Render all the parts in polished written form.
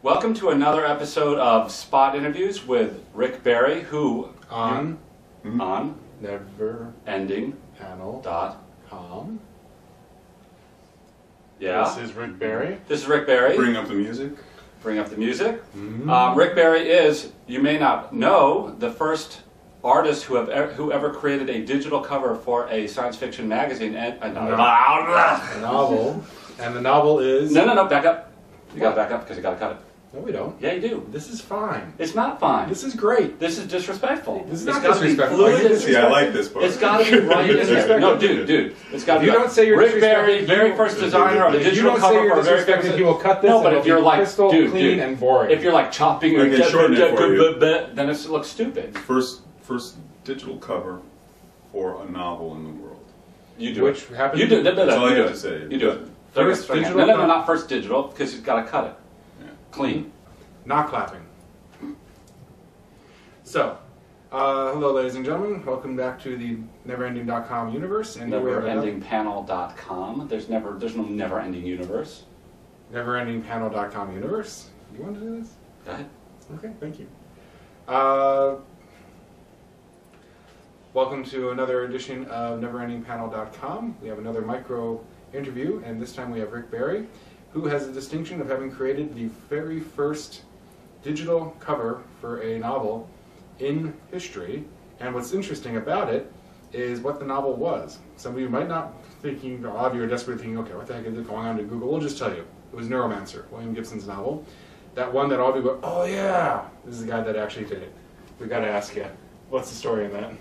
Welcome to another episode of Spot Interviews with Rick Barry, who on neverendingpanel.com. Yeah. This is Rick Barry. This is Rick Barry. Bring up the music. Bring up the music. Rick Barry is, you may not know, the first artist who ever created a digital cover for a science fiction magazine and a novel. And the novel is... No, back up. You gotta back up because you gotta cut it. No, we don't. Yeah, you do. This is fine. It's not fine. This is great. This is disrespectful. This is It's not gotta be disrespectful. fluid. See, I like this part. It's got to be right in there. No, dude. It's got to be. You don't say you're Rick Barry, disrespecting- very first designer of a If you digital don't cover say you're for a very disrespecting, famous. he will cut this. No, and but it'll if you're be like, crystal clean and boring. if you're like chopping I can shorten it for you. then it looks stupid. First digital cover for a novel in the world. You do Which it. happens. You do. No, That's all you you do have to say. You do it. First Second. digital No, cover. not first digital because you've got to cut it. Yeah. Clean. Not clapping. So, hello, ladies and gentlemen. Welcome back to the neverending.com universe. And here we have another- Neverendingpanel.com. There's no never-ending universe. neverendingpanel.com universe. You want to do this? Go ahead. Okay, thank you. Welcome to another edition of neverendingpanel.com. We have another micro interview, and this time we have Rick Barry, who has the distinction of having created the very first digital cover for a novel in history. And what's interesting about it is what the novel was. Some of you might not thinking, a lot of you are desperately thinking, okay, what the heck is it going on to Google? We'll just tell you. It was Neuromancer, William Gibson's novel. That one that all of you go, oh yeah, this is the guy that actually did it. We got to ask you, what's the story in that?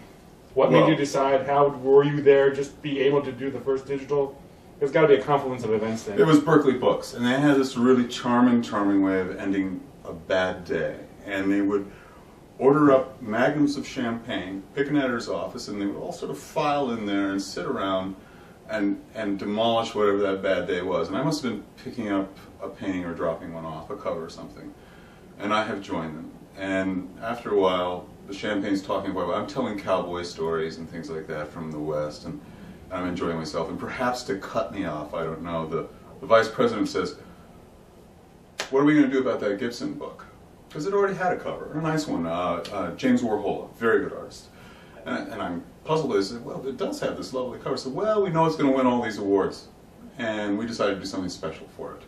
What made you decide? How were you there? Just be able to do the first digital? There's got to be a confluence of events there. It was Berkeley Books, and they had this really charming way of ending a bad day. And they would order up magnums of champagne, pick an editor's office, and they would all sort of file in there and sit around and demolish whatever that bad day was. And I must have been picking up a painting or dropping one off, a cover or something. And I have joined them. And after a while, the champagne's talking about, I'm telling cowboy stories and things like that from the West, and I'm enjoying myself. And perhaps to cut me off, I don't know, the vice president says, what are we going to do about that Gibson book? Because it already had a cover, a nice one, James Warhol, very good artist. And I'm puzzled. I said, well, it does have this lovely cover. I said, well, we know it's going to win all these awards. And we decided to do something special for it.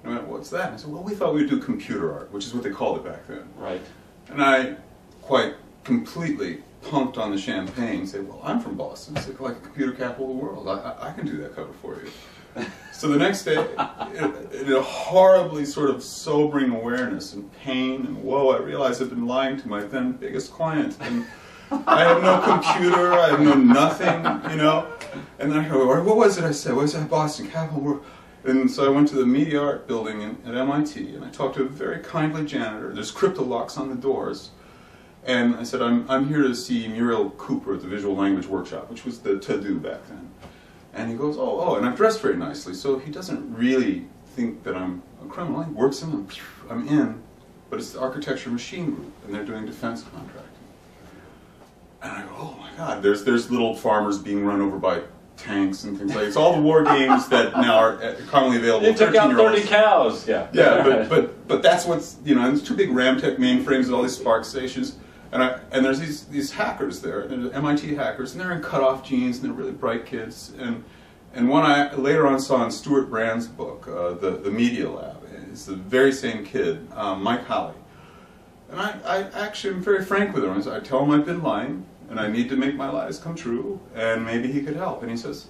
And I went, what's that? And I said, well, we thought we'd do computer art, which is what they called it back then. Right. And I quite completely punked on the champagne and said, well, I'm from Boston. It's like a computer capital of the world. I can do that cover for you. So the next day, in a horribly sort of sobering awareness and pain and woe, I realized I'd been lying to my then biggest client. And I have no computer, I have no nothing, you know. And then I go, what was it I said? What was that Boston Capital World? And so I went to the Media Art Building at MIT, and I talked to a very kindly janitor. There's crypto-locks on the doors. And I said, I'm here to see Muriel Cooper at the Visual Language Workshop, which was the to-do back then. And he goes, oh, and I'm dressed very nicely, so he doesn't really think that I'm a criminal. He works in, and I'm in, but it's the Architecture Machine Group, and they're doing defense contracting. And I go, oh my God, there's little farmers being run over by tanks and things like that. It's all the war games that now are commonly available. You took out 30 cows. Yeah. Yeah, but that's what's, you know, and there's two big Ramtech mainframes with all these Spark stations. And there's these hackers there, they're MIT hackers, and they're in cutoff jeans, and they're really bright kids. And one I later on saw in Stuart Brand's book, the Media Lab, is the very same kid, Mike Holly. And I actually am very frank with him. I tell him I've been lying, and I need to make my lies come true, and maybe he could help. And he says,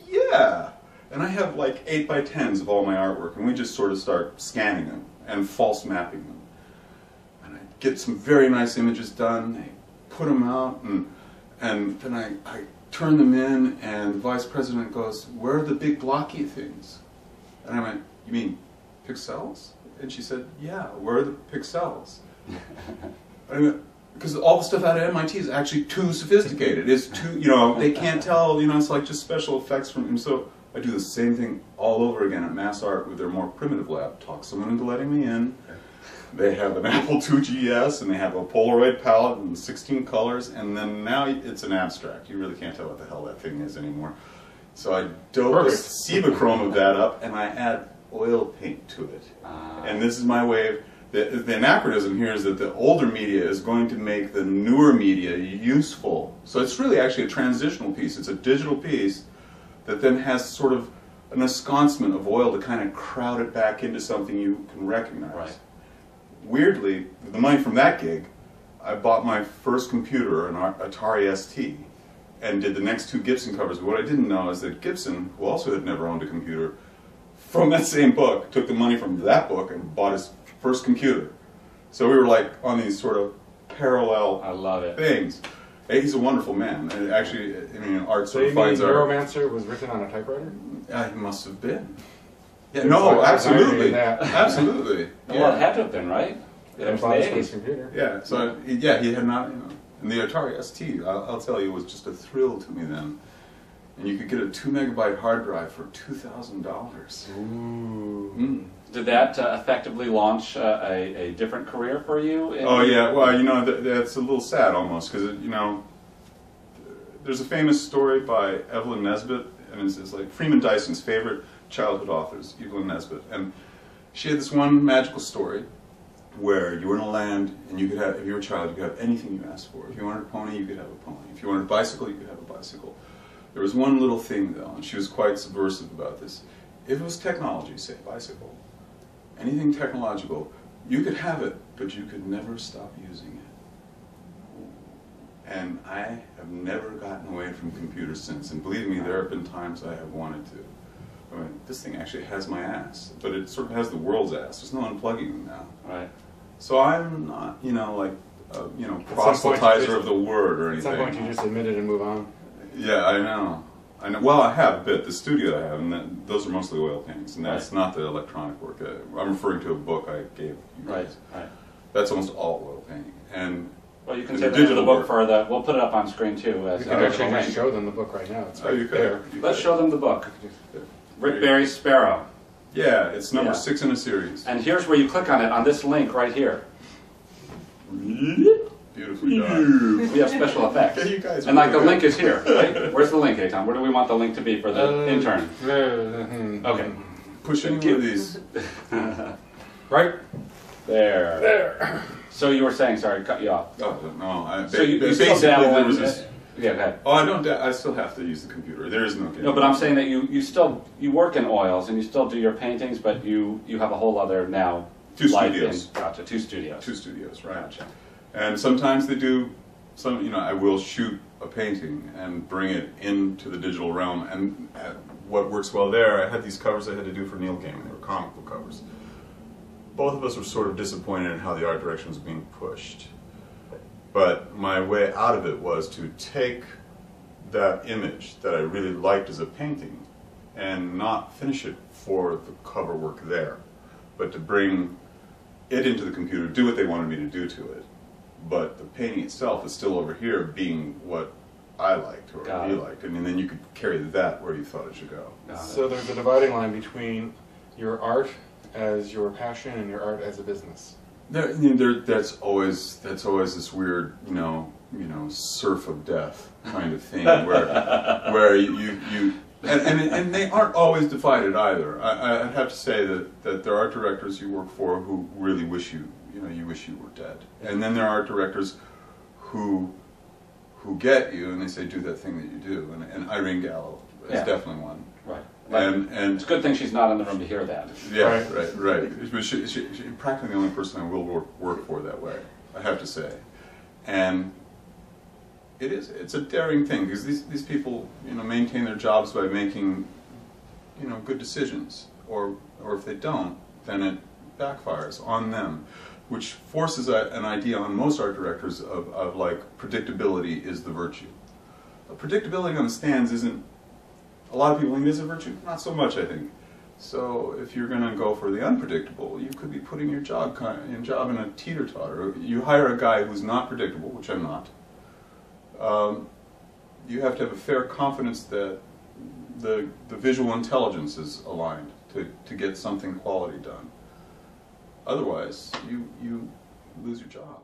yeah. And I have like 8x10s of all my artwork, and we just sort of start scanning them and false mapping them. Get some very nice images done, they put them out, and then I turn them in, and the vice president goes, where are the big blocky things? And I went, you mean pixels? And she said, yeah, where are the pixels? Because all the stuff out of MIT is actually too sophisticated. It's too, you know, they can't tell, you know, it's like just special effects from him. So I do the same thing all over again at Mass Art with their more primitive lab. Talk someone into letting me in. They have an Apple II GS, and they have a Polaroid palette in 16 colors, and then now it's an abstract. You really can't tell what the hell that thing is anymore. So I dope the Cibachrome of that up, and I add oil paint to it. And this is my way of, the anachronism here is that the older media is going to make the newer media useful. So it's really actually a transitional piece. It's a digital piece that then has sort of an ensconcement of oil to kind of crowd it back into something you can recognize. Right. Weirdly, the money from that gig, I bought my first computer, an Atari ST, and did the next 2 Gibson covers. But what I didn't know is that Gibson, who also had never owned a computer, from that same book, took the money from that book and bought his first computer. So we were like on these sort of parallel I love it. things. Hey, he's a wonderful man. And actually, I mean, art So sort you of mean finds art. Neuromancer was written on a typewriter? He must have been. Yeah, There's no, like absolutely. that. Absolutely. Well, it had to have been, right? It Yeah, was bought his the first 80s. computer. Yeah, so yeah, he had not, you know. And the Atari ST, I'll tell you, was just a thrill to me then. And you could get a 2 megabyte hard drive for $2,000. Ooh. Did that effectively launch a different career for you? Oh yeah, well, you know, that's a little sad almost, because, you know, there's a famous story by Evelyn Nesbit, and it's like Freeman Dyson's favorite childhood authors, Evelyn Nesbit. And she had this one magical story where you were in a land and you could have, if you were a child, you could have anything you asked for. If you wanted a pony, you could have a pony. If you wanted a bicycle, you could have a bicycle. There was one little thing though, and she was quite subversive about this. If it was technology, say bicycle, anything technological, you could have it, but you could never stop using it. And I have never gotten away from computers since, and believe me, there have been times I have wanted to. I mean, this thing actually has my ass, but it sort of has the world's ass. There's no unplugging them now. Right. So I'm not, you know, like, you know, At some point you proselytizer just- of the word or At anything. some point you just admit it and move on. Yeah, I know. I know. Well, I have a bit. The studio I have, and those are mostly oil paintings, and that's not the electronic work. I'm referring to a book I gave you guys. Right. Right. That's almost all oil painting. And Well, you can And say the the name of the digital book work. for the. We'll put it up on screen too. As You can a actually link. just show them the book right now. It's oh, right you there. could. You Let's could. show them the book. Yeah. Rick Barry's Sparrow. Yeah, it's number Yeah. 6 in a series. And here's where you click on it, on this link right here. Beautifully done. We have special effects. Yeah, you guys are And like the really link is here, right? Where's the link, Eitan? Where do we want the link to be for the intern? Okay. Push any one of these. Right There. there. So you were saying, sorry, cut you off. Oh, no. So you still basically, dabble there in. was this. Yeah, go ahead. Oh, I don't. I still have to use the computer. There is no. No, but I'm saying that you still you work in oils and you still do your paintings, but you have a whole other now 2 life studios. in gotcha 2 studios. 2 studios, right? Gotcha. And sometimes they do some. You know, I will shoot a painting and bring it into the digital realm. And what works well there, I had these covers I had to do for Neil Gaiman. They were comic book covers. Both of us were sort of disappointed in how the art direction was being pushed. But my way out of it was to take that image that I really liked as a painting and not finish it for the cover work there, but to bring it into the computer, do what they wanted me to do to it. But the painting itself is still over here being what I liked or Got he it. liked. And then you could carry that where you thought it should go. Got it. So there's a dividing line between your art as your passion and your art as a business. That's always this weird, you know, surf of death kind of thing where you and they aren't always divided either. I'd have to say that there are directors you work for who really wish you wish you were dead, and then there are directors who get you and they say do that thing that you do, and Irene Gallo is Yeah. definitely one. Right. And It's a good thing she's not in the room to hear that. yeah, right. But she's practically the only person I will work for that way, I have to say. And it's a daring thing because these people, maintain their jobs by making, good decisions, or if they don't, then it backfires on them, which forces an idea on most art directors of like predictability is the virtue. Predictability on the stands isn't. A lot of people think it is a virtue. Not so much, I think. So if you're going to go for the unpredictable, you could be putting your job in a teeter-totter. You hire a guy who's not predictable, which I'm not. You have to have a fair confidence that the visual intelligence is aligned to get something quality done. Otherwise, you lose your job.